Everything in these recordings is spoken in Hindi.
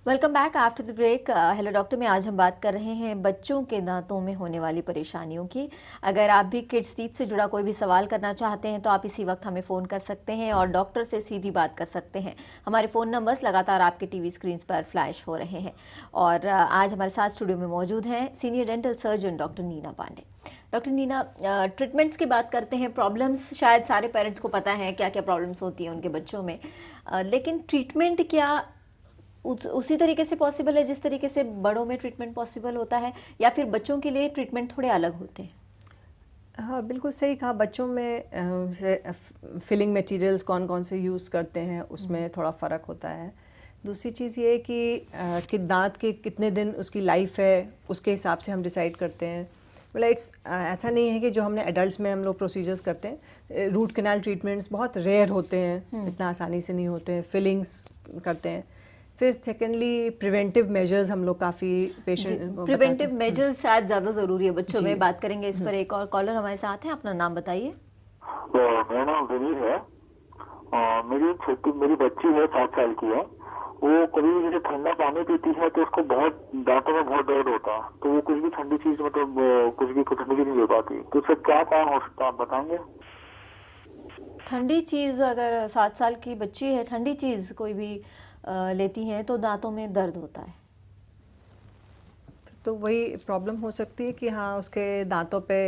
Welcome back after the break. Hello doctor में आज हम बात कर रहे हैं बच्चों के दांतों में होने वाली परेशानियों की। अगर आप भी किड्स टीथ से जुड़ा कोई भी सवाल करना चाहते हैं तो आप इसी वक्त हमें फ़ोन कर सकते हैं और डॉक्टर से सीधी बात कर सकते हैं। हमारे फ़ोन नंबर्स लगातार आपके टीवी स्क्रीन पर फ्लैश हो रहे हैं। और आज हमारे साथ स्टूडियो में मौजूद हैं senior dental surgeon doctor Neena Pandey. Doctor Neena, treatments की बात करते हैं। प्रॉब्लम्स शायद सारे पेरेंट्स को पता है क्या क्या प्रॉब्लम्स होती हैं उनके बच्चों में, लेकिन ट्रीटमेंट क्या उसी तरीके से पॉसिबल है जिस तरीके से बड़ों में ट्रीटमेंट पॉसिबल होता है, या फिर बच्चों के लिए ट्रीटमेंट थोड़े अलग होते हैं? हाँ, बिल्कुल सही कहा। बच्चों में फिलिंग मटेरियल्स कौन कौन से यूज़ करते हैं उसमें थोड़ा फ़र्क होता है। दूसरी चीज़ ये है कि दांत के कितने दिन उसकी लाइफ है उसके हिसाब से हम डिसाइड करते हैं। मतलब ऐसा नहीं है कि जो हमने एडल्ट्स में हम लोग प्रोसीजर्स करते हैं, रूट कैनाल ट्रीटमेंट्स बहुत रेयर होते हैं, इतना आसानी से नहीं होते हैं। फिलिंग्स करते हैं। फिर सेकेंडली प्रिवेंटिव मेजर्स हम लोग काफ़ी पेशेंट को प्रिवेंटिव मेजर्स शायद ज़्यादा ज़रूरी है बच्चों में। बात करेंगे इस पर। एक और कॉलर हमारे साथ हैं, अपना नाम बताइए। मेरा नाम विनीत है। मेरी बच्ची है, 7 साल की है। वो कभी भी जैसे ठंडा पानी पीती है तो उसको बहुत दांतों में बहुत दर्द होता है, तो वो कुछ भी ठंडी चीज मतलब कुछ ठंडी चीज नहीं ले पाती। तो उससे क्या कारण हो सकता है, आप बताएंगे? ठंडी चीज़, अगर 7 साल की बच्ची है, ठंडी चीज़ कोई भी लेती हैं तो दांतों में दर्द होता है। तो वही प्रॉब्लम हो सकती है कि हाँ, उसके दांतों पे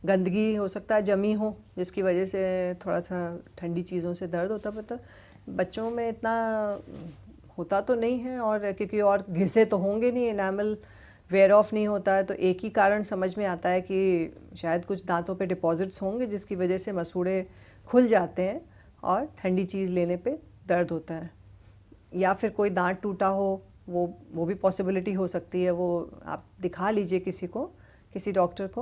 गंदगी हो सकता है जमी हो, जिसकी वजह से थोड़ा सा ठंडी चीज़ों से दर्द होता है। तो बच्चों में इतना होता तो नहीं है, और क्योंकि और घिसे तो होंगे नहीं, एनामल वेयर ऑफ नहीं होता है, तो एक ही कारण समझ में आता है कि शायद कुछ दांतों पे डिपॉजिट्स होंगे जिसकी वजह से मसूड़े खुल जाते हैं और ठंडी चीज़ लेने पे दर्द होता है। या फिर कोई दांत टूटा हो, वो भी पॉसिबिलिटी हो सकती है। वो आप दिखा लीजिए किसी डॉक्टर को,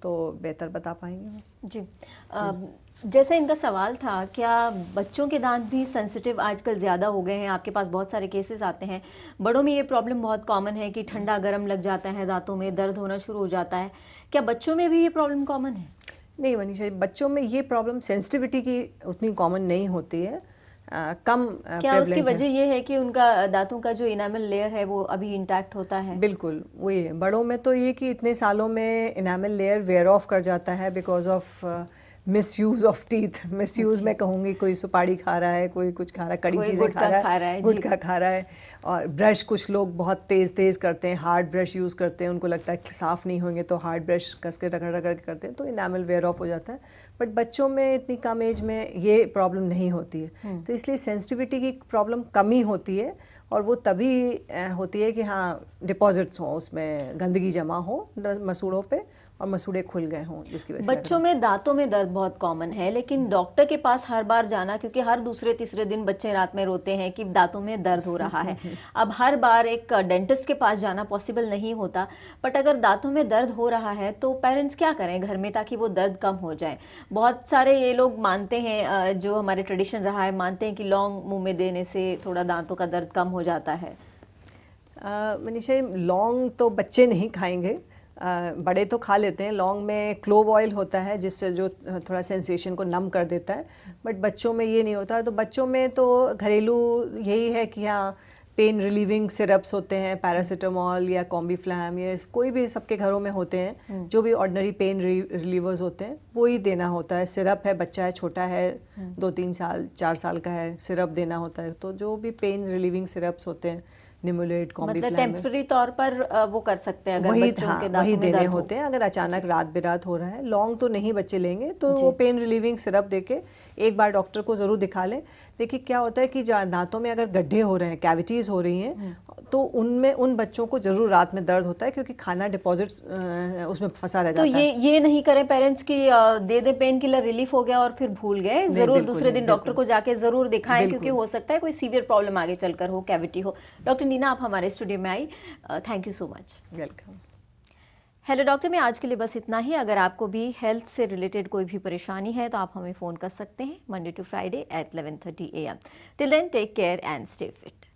तो बेहतर बता पाएंगे जी। जैसे इनका सवाल था, क्या बच्चों के दांत भी सेंसिटिव आजकल ज़्यादा हो गए हैं? आपके पास बहुत सारे केसेस आते हैं। बड़ों में ये प्रॉब्लम बहुत कॉमन है कि ठंडा गर्म लग जाता है, दांतों में दर्द होना शुरू हो जाता है। क्या बच्चों में भी ये प्रॉब्लम कॉमन है? नहीं मनीषा, बच्चों में ये प्रॉब्लम सेंसिटिविटी की उतनी कॉमन नहीं होती है, कम क्या उसकी प्रेवलेंट वजह है। ये है कि उनका दांतों का जो इनामल लेयर है वो अभी इंटैक्ट होता है? बिल्कुल वही है। बड़ों में तो ये कि इतने सालों में इनामल लेयर वेयर ऑफ कर जाता है because of misuse of teeth. Misuse मैं कहूँगी, कोई सुपारी खा रहा है, कोई कुछ खा रहा है, कड़ी चीज़ें खा रहा है, गुटखा खा रहा है। और ब्रश कुछ लोग बहुत तेज़ करते हैं, हार्ड ब्रश यूज़ करते हैं, उनको लगता है कि साफ़ नहीं होंगे तो हार्ड ब्रश कस के रगड़ रगड़ के करते हैं, तो इनामल वेयर ऑफ हो जाता है। बट बच्चों में इतनी कम एज में ये प्रॉब्लम नहीं होती है, तो इसलिए सेंसिटिविटी की प्रॉब्लम कमी होती है। और वो तभी होती है कि हाँ, डिपॉजिट्स हों, उसमें गंदगी जमा हो मसूड़ों पे और मसूड़े खुल गए हों, जिसकी वजह से बच्चों में दांतों में दर्द बहुत कॉमन है, लेकिन डॉक्टर के पास हर बार जाना, क्योंकि हर दूसरे तीसरे दिन बच्चे रात में रोते हैं कि दांतों में दर्द हो रहा है। अब हर बार एक डेंटिस्ट के पास जाना पॉसिबल नहीं होता, बट अगर दांतों में दर्द हो रहा है तो पेरेंट्स क्या करें घर में ताकि वो दर्द कम हो जाए? बहुत सारे ये लोग मानते हैं, जो हमारे ट्रेडिशन रहा है, मानते हैं कि लौंग मुंह में देने से थोड़ा दांतों का दर्द कम हो जाता है। मनीषा, लौंग तो बच्चे नहीं खाएंगे, बड़े तो खा लेते हैं। लौंग में क्लोव ऑयल होता है जिससे जो थोड़ा सेंसेशन को नम कर देता है, बट बच्चों में ये नहीं होता है। तो बच्चों में तो घरेलू यही है कि हाँ, पेन रिलीविंग सिरप्स होते हैं, पैरासीटामोल या कॉम्बीफ्लैम, या कोई भी सबके घरों में होते हैं, जो भी ऑर्डिनरी पेन रिलीवर्स होते हैं वो ही देना होता है। सिरप है, बच्चा है, छोटा है, 2-3 साल 4 साल का है, सिरप देना होता है। तो जो भी पेन रिलीविंग सिरप्स होते हैं, निमुलेट, कॉम्बीफ्लैम, मतलब टेम्पररी तौर पर वो कर सकते हैं अगर वही, बच्चों हाँ, के दांतों वही में देने दर्द होते हैं अगर अचानक रात बिरात हो रहा है। लौंग तो नहीं बच्चे लेंगे, तो वो पेन रिलीविंग सिरप देके एक बार डॉक्टर को ज़रूर दिखा लें। देखिए क्या होता है कि दांतों में अगर गड्ढे हो रहे हैं, कैविटीज़ हो रही हैं, तो उनमें उन बच्चों को ज़रूर रात में दर्द होता है, क्योंकि खाना डिपॉजिट्स उसमें फंसा रह तो जाता है। ये नहीं करें पेरेंट्स की दे दे पेन किलर, रिलीफ हो गया और फिर भूल गए। जरूर दूसरे दिन डॉक्टर को जाके जरूर दिखाएं, क्योंकि हो सकता है कोई सीवियर प्रॉब्लम आगे चलकर हो, कैविटी हो। डॉक्टर नीना, आप हमारे स्टूडियो में आई, thank you so much. Welcome. Hello doctor में आज के लिए बस इतना ही। अगर आपको भी हेल्थ से रिलेटेड कोई भी परेशानी है तो आप हमें फ़ोन कर सकते हैं Monday to Friday at 11:30 AM। Till then take care and stay fit.